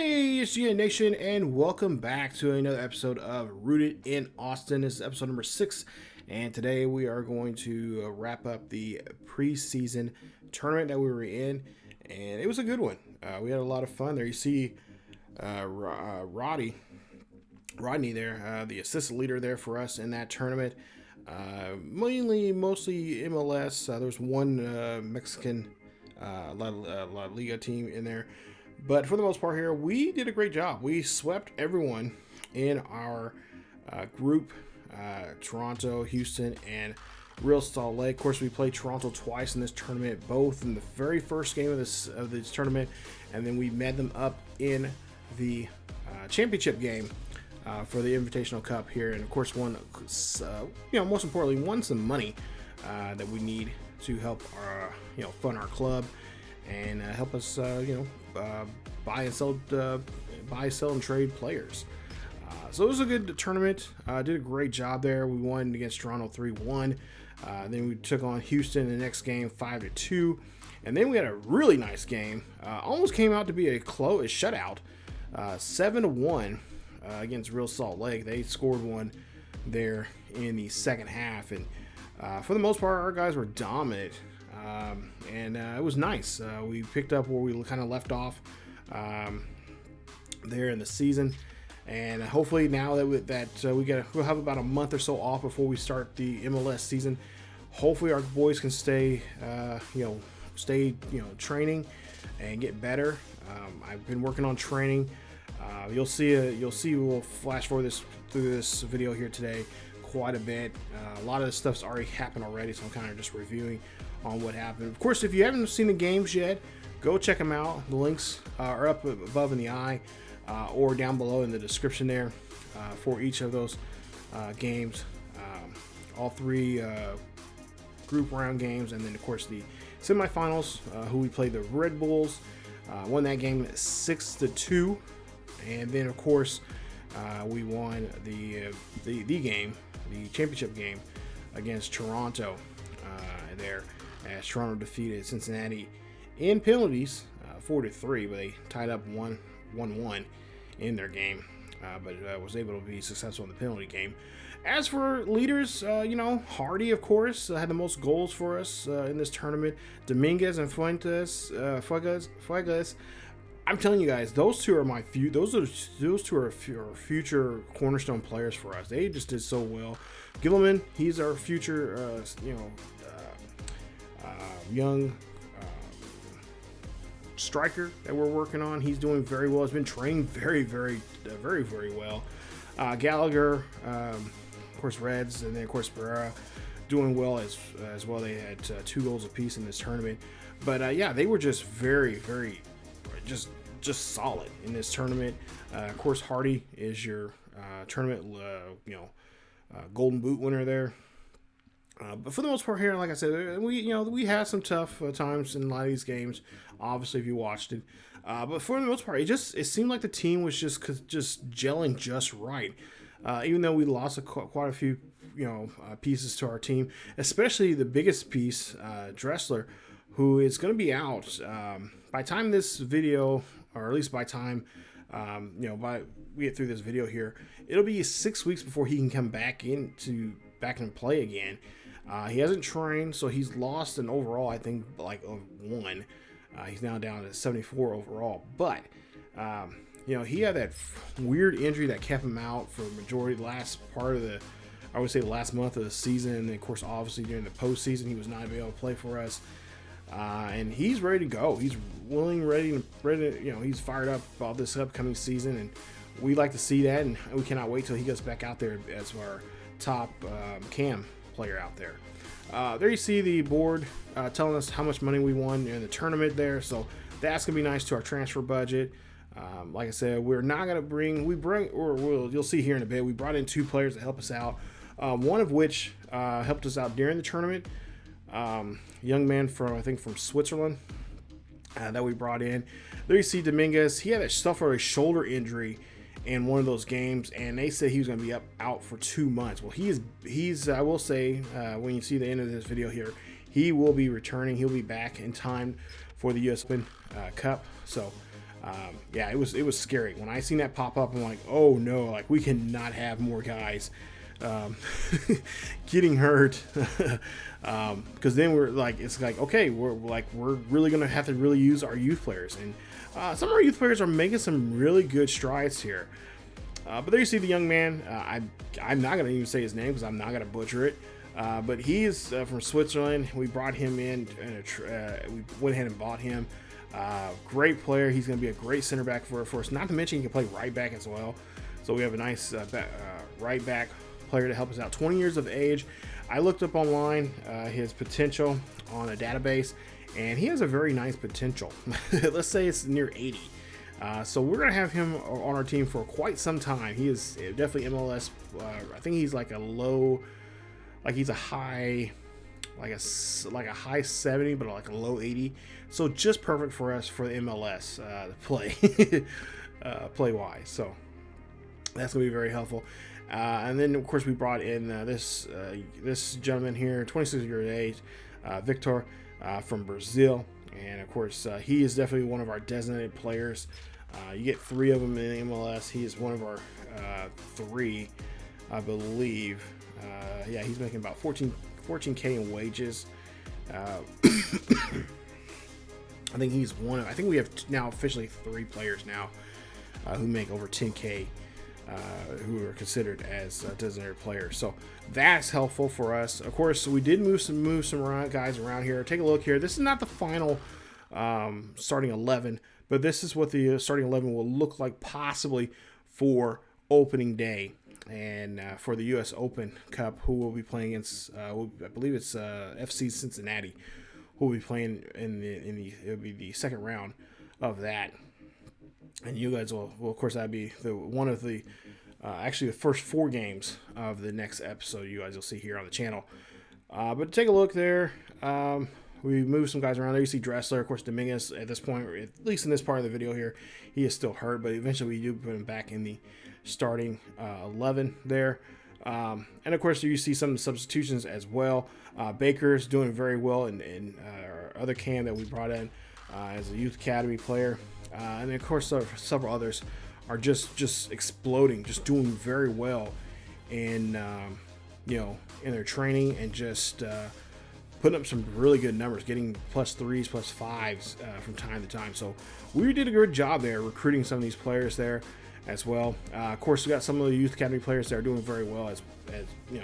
Hey, ESGNet Nation, and welcome back to another episode of Rooted in Austin. This is episode number 6, and today we are going to wrap up the preseason tournament that we were in, and it was a good one. We had a lot of fun there. You see Rodney there, the assistant leader there for us in that tournament. Mostly MLS. There was one Mexican La Liga team in there. But for the most part here, we did a great job. We swept everyone in our group, Toronto, Houston, and Real Salt Lake. Of course, we played Toronto twice in this tournament, both in the very first game of this tournament, and then we met them up in the championship game for the Invitational Cup here. And of course, won, most importantly, won some money that we need to help our, fund our club and help us, buy and sell and trade players. So it was a good tournament. Did a great job there. We won against Toronto 3-1. Then we took on Houston in the next game 5-2. And then we had a really nice game. Almost came out to be a shutout, 7-1 against Real Salt Lake. They scored one there in the second half, and for the most part, our guys were dominant. And it was nice. We picked up where we kind of left off there in the season, and hopefully now that we'll have about a month or so off before we start the MLS season. Hopefully our boys can stay training and get better. I've been working on training. You'll see we'll flash forward through this video here today quite a bit. A lot of this stuff's already happened already, so I'm kind of just reviewing on what happened. Of course, if you haven't seen the games yet, go check them out. The links are up above in the eye or down below in the description there for each of those games. All three group round games, and then of course the semifinals, who we played the Red Bulls, won that game 6-2, and then of course we won the championship game against Toronto there, as Toronto defeated Cincinnati in penalties 4-3, but they tied up 1-1 in their game, but was able to be successful in the penalty game. As for leaders, Hardy, of course, had the most goals for us in this tournament. Dominguez and Fuentes. I'm telling you guys, those two are those two are future cornerstone players for us. They just did so well. Gilliman, he's our future, young striker that we're working on. He's doing very well. He's been trained very well. Gallagher, of course, Reds, and then of course Pereira doing well as well. They had 2 goals apiece in this tournament. But yeah, they were just very just solid in this tournament. Of course, Hardy is your tournament Golden Boot winner there. But for the most part here, like I said, we had some tough times in a lot of these games. Obviously, if you watched it, but for the most part, it seemed like the team was just gelling just right. Even though we lost quite a few pieces to our team, especially the biggest piece, Dressler, who is going to be out by time this video, or at least by time we get through this video here, it'll be 6 weeks before he can come back and play again. He hasn't trained, so he's lost an overall, I think, like of 1. He's now down to 74 overall. But he had that weird injury that kept him out for the last month of the season. And then, of course, obviously during the postseason, he was not able to play for us. And he's ready to go. He's willing, ready. He's fired up about this upcoming season, and we like to see that. And we cannot wait till he gets back out there as our top cam player out there. There you see the board telling us how much money we won in the tournament there. So that's gonna be nice to our transfer budget. Like I said, we're not gonna you'll see here in a bit. We brought in 2 players to help us out. One of which helped us out during the tournament. Young man from Switzerland that we brought in. There you see Dominguez. He had suffered a shoulder injury in one of those games, and they said he was going to be out for 2 months. Well, he's I will say, when you see the end of this video here, he will be returning. He'll be back in time for the US Open Cup. So Yeah, it was scary when I seen that pop up. I'm like, oh no, like we cannot have more guys getting hurt, because then we're like, it's like, okay, we're really gonna have to really use our youth players, and some of our youth players are making some really good strides here. But there you see the young man. I'm not gonna even say his name because I'm not gonna butcher it. But he is from Switzerland. We brought him in, and we went ahead and bought him. Great player. He's going to be a great center back for us. Not to mention he can play right back as well. So we have a nice right back player to help us out. 20 years of age. I looked up online his potential on a database, and he has a very nice potential. Let's say it's near 80. So we're going to have him on our team for quite some time. He is definitely MLS. I think he's like a low, like he's a high, like a high 70, but like a low 80. So just perfect for us for the MLS to play, play wise. So that's gonna be very helpful. And then of course we brought in this gentleman here, 26 years of age, Victor from Brazil, and of course he is definitely one of our designated players. You get 3 of them in the MLS. He is one of our 3, I believe. Yeah, he's making about 14K in wages. I think he's one of, I think we have now officially 3 players now who make over 10K, who are considered as designated players. So that's helpful for us. Of course, we did move some guys around here. Take a look here. This is not the final starting 11, but this is what the starting 11 will look like possibly for opening day. And for the U.S. Open Cup, who will be playing against, I believe it's FC Cincinnati, who will be playing it'll be the second round of that. And you guys will of course, that'd be one of the, actually the first 4 games of the next episode you guys will see here on the channel. But take a look there. We moved some guys around there. You see Dressler, of course, Dominguez at this point, at least in this part of the video here, he is still hurt, but eventually we do put him back in the starting 11 there. And of course you see some substitutions as well. Baker's doing very well in our other cam that we brought in as a youth academy player, and then of course several others are just exploding, just doing very well in in their training, and just putting up some really good numbers, getting +3s, +5s from time to time. So we did a good job there recruiting some of these players there as well. Of course, we got some of the youth academy players that are doing very well as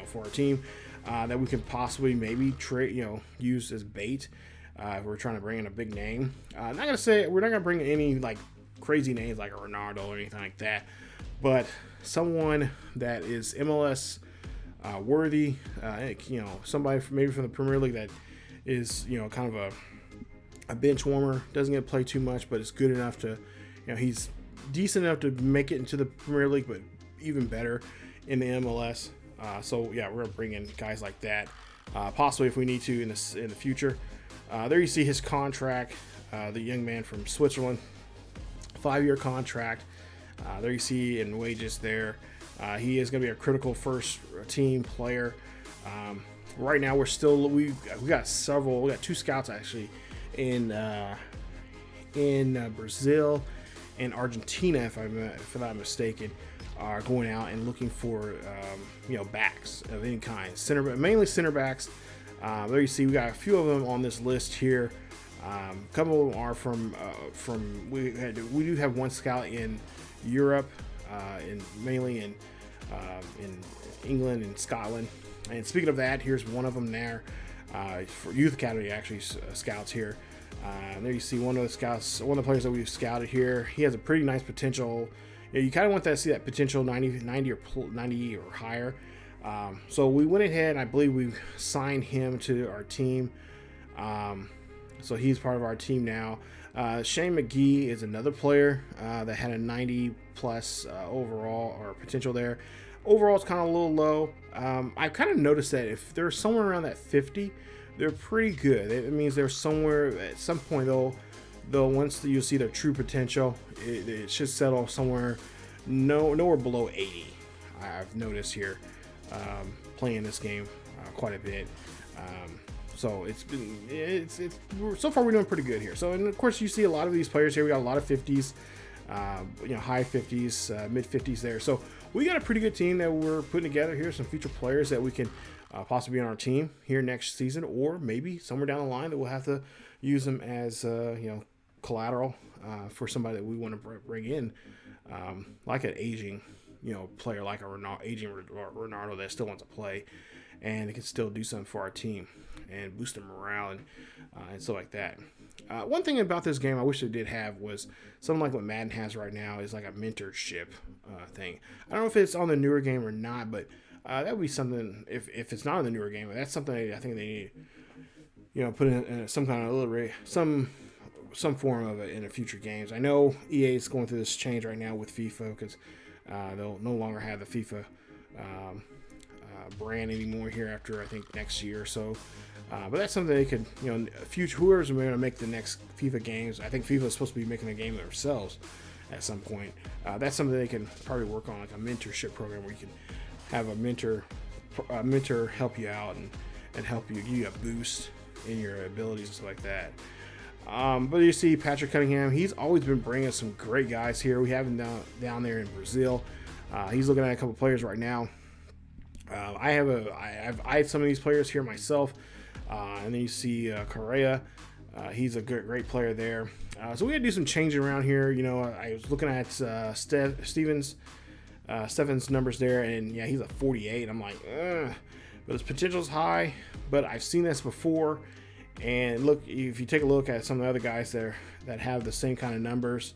for our team, that we can possibly maybe trade, use as bait. We're trying to bring in a big name. I'm not gonna say we're not gonna bring any like crazy names like a Ronaldo or anything like that, but someone that is MLS worthy. Somebody maybe from the Premier League that is kind of a bench warmer, doesn't get to play too much, but is good enough to, he's decent enough to make it into the Premier League, but even better in the MLS. So yeah, we're gonna bring in guys like that, possibly if we need to in the future. There you see his contract, the young man from Switzerland, 5-year contract. There you see in wages there. He is going to be a critical first team player. Right now we got 2 scouts actually in Brazil and Argentina, if I'm not mistaken, are going out and looking for backs of any kind, mainly center backs. There you see we got a few of them on this list here. A couple of them are from we do have 1 scout in Europe, mainly in England and Scotland. And speaking of that, here's one of them there for Youth Academy, actually, scouts here. There you see one of the players that we've scouted here. He has a pretty nice potential. You kind of want to see that potential 90 or higher. So we went ahead, and I believe we've signed him to our team. So he's part of our team now. Shane McGee is another player that had a 90 plus overall or potential there. Overall, it's kind of a little low. I kind of noticed that if they're somewhere around that 50, they're pretty good. It means they're somewhere at some point though once you see their true potential, it should settle somewhere nowhere below 80. I've noticed here playing this game quite a bit. So so far we're doing pretty good here. So, and of course you see a lot of these players here. We got a lot of 50s, high 50s, mid 50s there. So we got a pretty good team that we're putting together here. Some future players that we can possibly be on our team here next season, or maybe somewhere down the line that we'll have to use them as collateral for somebody that we want to bring in, like an aging player like a aging Ronaldo that still wants to play and it can still do something for our team and boost the morale and stuff like that. One thing about this game I wish it did have was something like what Madden has right now is like a mentorship thing. I don't know if it's on the newer game or not, but that would be something. If it's not on the newer game, that's something I think they need, put in some kind of some form of it in the future games. I know EA is going through this change right now with FIFA because they'll no longer have the FIFA brand anymore here after I think next year or so. But that's something they could, future whoever's going to make the next FIFA games. I think FIFA is supposed to be making a game themselves at some point. That's something they can probably work on, like a mentorship program where you can have a mentor help you out and help you give you a boost in your abilities and stuff like that. But you see Patrick Cunningham, he's always been bringing some great guys here. We have him down there in Brazil. He's looking at a couple players right now. I have some of these players here myself. And then you see Correa. He's a great player there. So we got to do some changing around here. I was looking at Stefan's numbers there, and yeah, he's a 48. I'm like, ugh. But his potential's high. But I've seen this before. And look, if you take a look at some of the other guys there that have the same kind of numbers,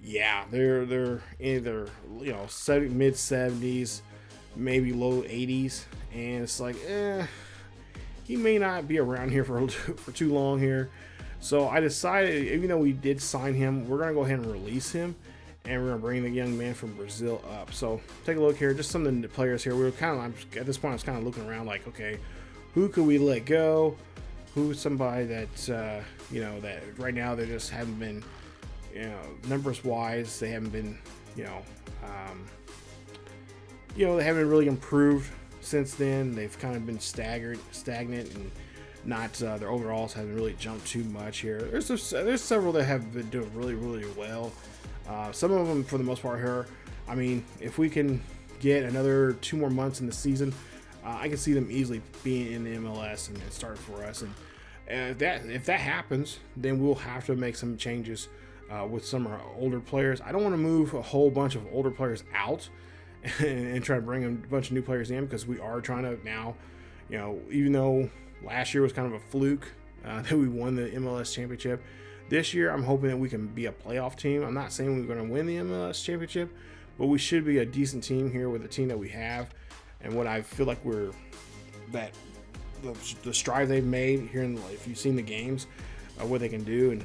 yeah, they're either mid 70s, maybe low 80s, and it's like, he may not be around here for too long here. So I decided, even though we did sign him, we're gonna go ahead and release him, and we're gonna bring the young man from Brazil up. So take a look here, just some of the players here. We were at this point I was kind of looking around like, okay, who could we let go? Who's somebody that that right now they just haven't been, numbers wise, they haven't been, they haven't really improved since then. They've kind of been stagnant, and not their overalls haven't really jumped too much here. There's several that have been doing really, really well. Some of them, for the most part, here. I mean, if we can get another 2 more months in the season, I can see them easily being in the MLS and starting for us. And if that happens, then we'll have to make some changes with some of our older players. I don't want to move a whole bunch of older players out and try to bring a bunch of new players in, because we are trying to now, even though last year was kind of a fluke that we won the MLS championship, this year I'm hoping that we can be a playoff team. I'm not saying we're going to win the MLS championship, but we should be a decent team here with the team that we have. And what I feel like the strides they've made here, if you've seen the games, what they can do and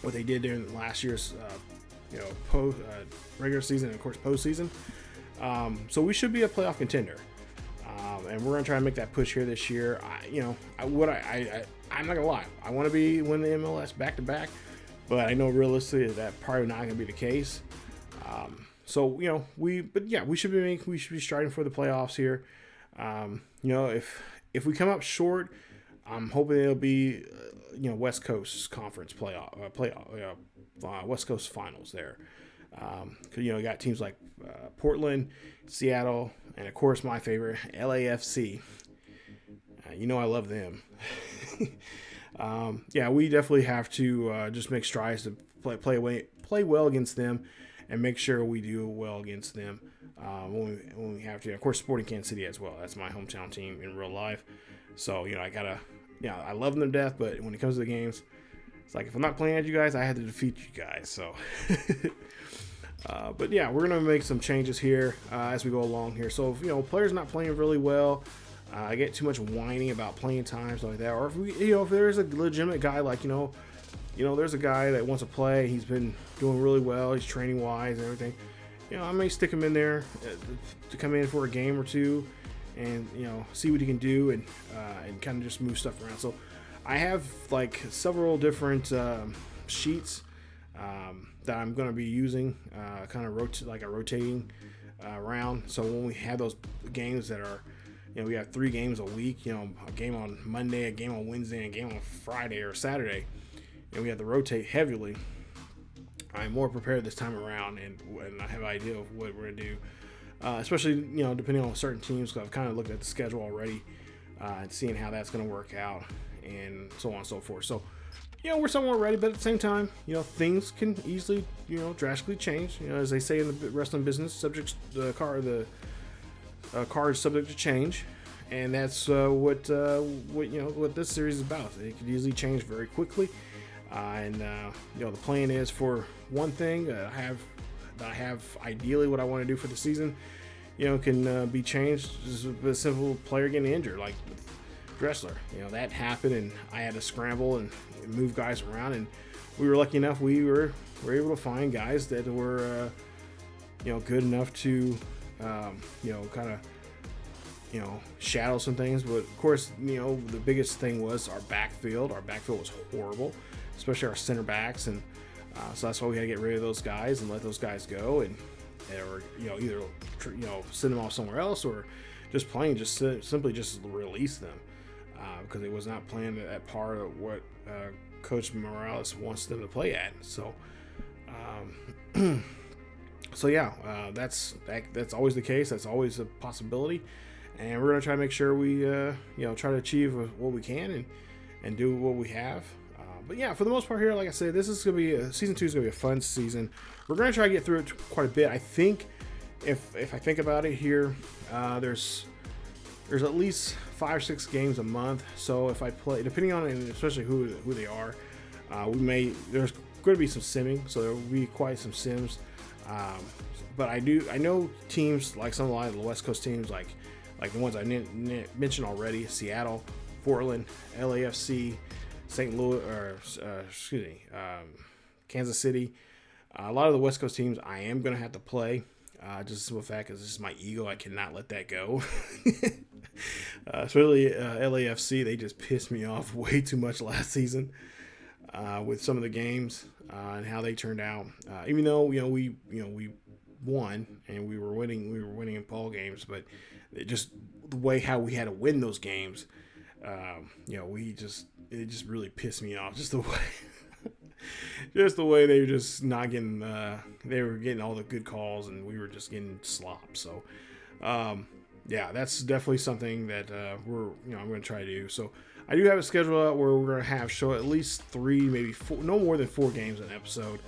what they did during last year's regular season and of course postseason. So we should be a playoff contender, and we're gonna try to make that push here this year. I'm not gonna lie, I want to win the MLS back to back, but I know realistically that probably not gonna be the case. We should be striding for the playoffs here. If we come up short, I'm hoping it'll be West Coast Conference West Coast Finals there. You got teams like Portland, Seattle, and of course my favorite, LAFC. I love them. We definitely have to just make strides to play well against them, and make sure we do well against them when we have to. Of course, Sporting Kansas City as well. That's my hometown team in real life. So I love them to death, but when it comes to the games, it's like, if I'm not playing at you guys, I had to defeat you guys. So, we're gonna make some changes here as we go along here. So if players not playing really well, I get too much whining about playing times like that, or if there's a legitimate guy like there's a guy that wants to play, he's been doing really well, he's training wise and everything, I may stick him in there to come in for a game or two and see what he can do and kind of just move stuff around. So I have like several different sheets that I'm going to be using, kind of rotating around. So when we have those games that are we have 3 games a week, a game on Monday, a game on Wednesday, and a game on Friday or Saturday, and we have to rotate heavily. I'm more prepared this time around, and I have an idea of what we're going to do, especially, depending on certain teams, because I've kind of looked at the schedule already and seeing how that's going to work out and so on and so forth. So, we're somewhat ready, but at the same time, things can easily, drastically change. As they say in the wrestling business, the car is subject to change, and that's what this series is about. It could easily change very quickly, and the plan is for one thing that I have ideally what I want to do for the season, can be changed just with a simple player getting injured, like Dressler. That happened, and I had to scramble and move guys around, and we were lucky enough we were able to find guys that were good enough to kind of shadow some things. But of course, the biggest thing was our backfield. Our backfield was horrible, especially our center backs, and so that's why we had to get rid of those guys and let those guys go, and or either send them off somewhere else, or just simply release them, because it was not planned at part of what Coach Morales wants them to play at. So that's always the case. That's always a possibility, and we're gonna try to make sure we try to achieve what we can and do what we have. But yeah, for the most part here, like I said, this is gonna be season 2 is gonna be a fun season. We're gonna try to get through it quite a bit. I think if I think about it here, there's at least 5 or 6 games a month. So if I play, depending on, and especially who they are, there's going to be some simming, so there will be quite some sims. But I know teams like a lot of the West Coast teams, like the ones I mentioned already: Seattle, Portland, LAFC, St. Louis, or Kansas City. A lot of the West Coast teams I am going to have to play. Just a simple fact, because this is my ego. I cannot let that go. Especially LAFC, they just pissed me off way too much last season with some of the games and how they turned out. Even though we won and we were winning in ball games, but just the way how we had to win those games, it just really pissed me off. Just the way. Just the way they were just not getting, they were getting all the good calls, and we were just getting slop. So, that's definitely something that I'm going to try to do. So, I do have a schedule out where we're going to show at least 3, maybe 4, no more than 4 games an episode.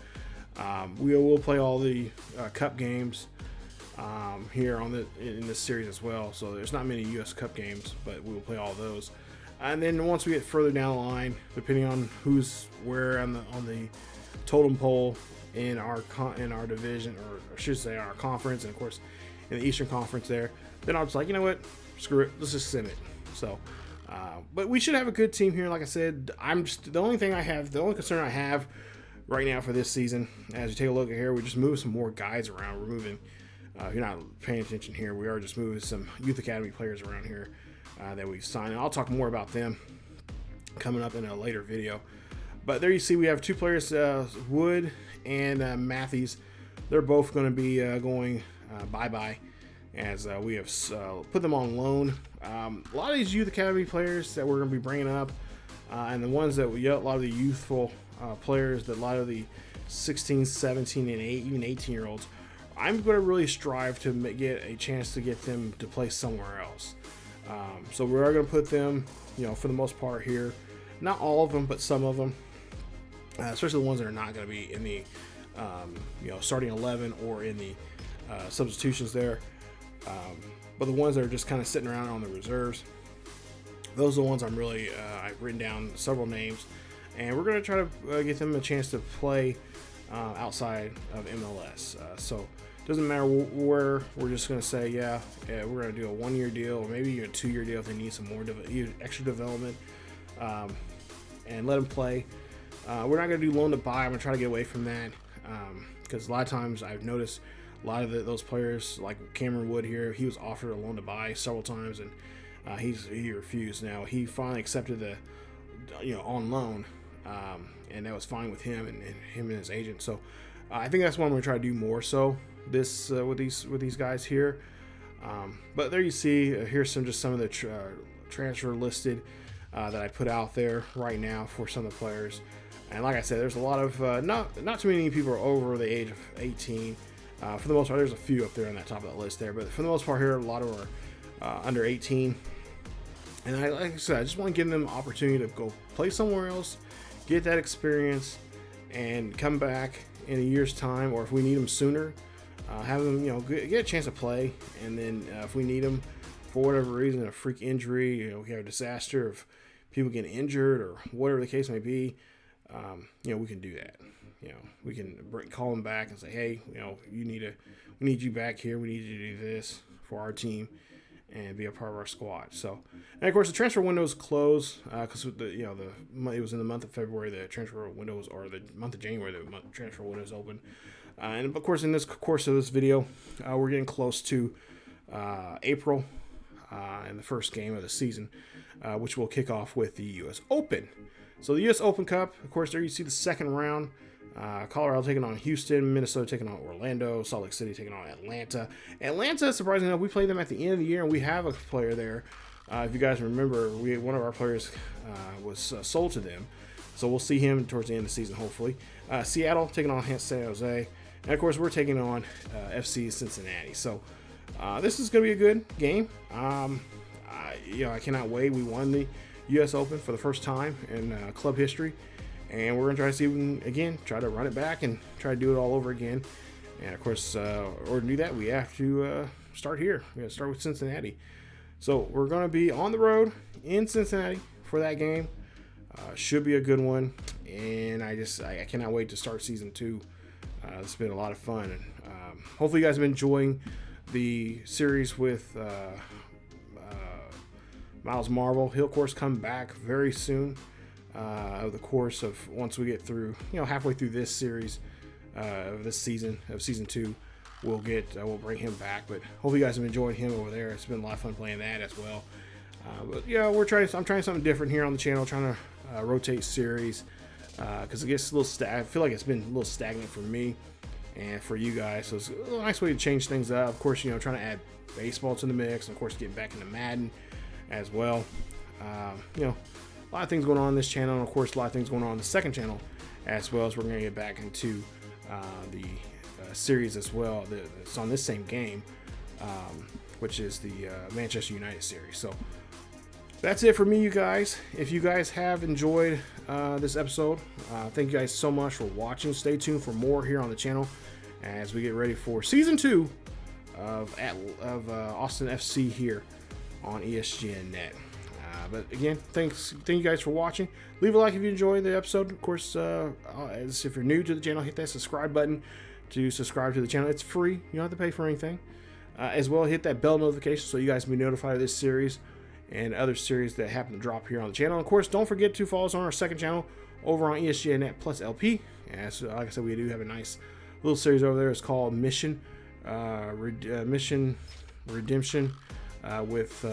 We will play all the Cup games here in this series as well. So, there's not many U.S. Cup games, but we will play all those. And then once we get further down the line, depending on who's where on the totem pole in our division, or I should say our conference, and of course in the Eastern Conference there, then I'm just like, you know what, screw it, let's just sim it. So, but we should have a good team here. Like I said, the only concern I have right now for this season, as you take a look at here, we just moved some more guys around. We're moving. If you're not paying attention here, we are just moving some youth academy players around here. That we've signed, and I'll talk more about them coming up in a later video. But there you see we have 2 players, Wood and Matthews. They're both going to be going bye-bye, as we have put them on loan. A lot of these youth academy players that we're going to be bringing up, and the ones that a lot of the youthful players, that a lot of the 16, 17, and even 18-year-olds, I'm going to really strive to get a chance to get them to play somewhere else. So we are going to put them, for the most part here, not all of them, but some of them, especially the ones that are not going to be in the, starting 11 or in the substitutions there. But the ones that are just kind of sitting around on the reserves, those are the ones I'm really, I've written down several names, and we're going to try to get them a chance to play outside of MLS. So doesn't matter where, we're just going to say, we're going to do a 1-year deal, or maybe even a 2-year deal if they need some more extra development, and let them play. We're not going to do loan to buy. I'm going to try to get away from that, because a lot of times I've noticed a lot of those players, like Cameron Wood here, he was offered a loan to buy several times, and he refused. Now he finally accepted the on loan, and that was fine with him and his agent. So I think that's what I'm going to try to do more so this with these guys here. But there you see, here's some of the transfer listed that I put out there right now for some of the players. And like I said, there's a lot of not too many people are over the age of 18. For the most part, there's a few up there on that top of that list there, but for the most part here, a lot of them are under 18. And like I said, I just want to give them an opportunity to go play somewhere else, get that experience, and come back in a year's time, or if we need them sooner, have them, get a chance to play. And then if we need them for whatever reason, a freak injury, we have a disaster of people getting injured or whatever the case may be, we can do that. We can call them back and say, hey, we need you back here. We need you to do this for our team and be a part of our squad. So, and of course, the transfer window is closed because it was in the month of February the transfer window was, or the month of January the transfer window is open. And of course, in this course of this video, we're getting close to April and the first game of the season, which will kick off with the U.S. Open. So the U.S. Open Cup, of course, there you see the second round. Colorado taking on Houston, Minnesota taking on Orlando, Salt Lake City taking on Atlanta. Atlanta, surprisingly enough, we play them at the end of the year, and we have a player there. If you guys remember, one of our players was sold to them, so we'll see him towards the end of the season, hopefully. Seattle taking on San Jose, and of course, we're taking on FC Cincinnati. So this is going to be a good game. I cannot wait. We won the U.S. Open for the first time in club history. And we're going to try to see if we can, again, try to run it back and try to do it all over again. And, of course, or to do that, we have to start here. We're going to start with Cincinnati. So we're going to be on the road in Cincinnati for that game. Should be a good one. And I cannot wait to start Season 2. It's been a lot of fun. And hopefully you guys have been enjoying the series with Miles Marvel. He'll, of course, come back very soon. Of the course of once we get through, halfway through this series of this season of Season 2, we'll bring him back. But hopefully you guys have enjoyed him over there. It's been a lot of fun playing that as well. But I'm trying something different here on the channel, trying to rotate series because it gets a little I feel like it's been a little stagnant for me and for you guys. So it's a nice way to change things up. Of course, trying to add baseball to the mix, and of course getting back into Madden as well. A lot of things going on this channel, and of course a lot of things going on the second channel as well, as we're going to get back into the series as well that's on this same game, which is the Manchester United series. So that's it for me, you guys. If you guys have enjoyed this episode, thank you guys so much for watching. Stay tuned for more here on the channel as we get ready for Season 2 of Austin FC here on ESGNet. But again, thank you guys for watching. Leave a like if you enjoyed the episode. Of course, if you're new to the channel, hit that subscribe button to subscribe to the channel. It's free. You don't have to pay for anything. As well, hit that bell notification so you guys can be notified of this series and other series that happen to drop here on the channel. And of course, don't forget to follow us on our second channel over on ESGNet plus LP. And so, like I said, we do have a nice little series over there. It's called Mission Redemption with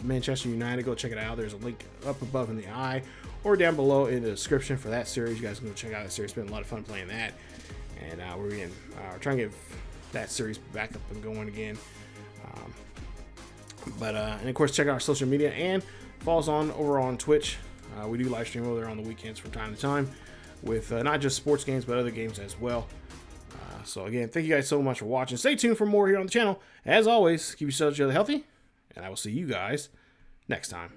Manchester United. Go check it out. There's a link up above in the eye or down below in the description for that series. You guys can go check out that series. It's been a lot of fun playing that, and we're trying to get that series back up and going again. And of course, check out our social media and follow us over on Twitch. We do live stream over there on the weekends from time to time with not just sports games but other games as well. So again, thank you guys so much for watching. Stay tuned for more here on the channel. As always, keep yourselves healthy, and I will see you guys next time.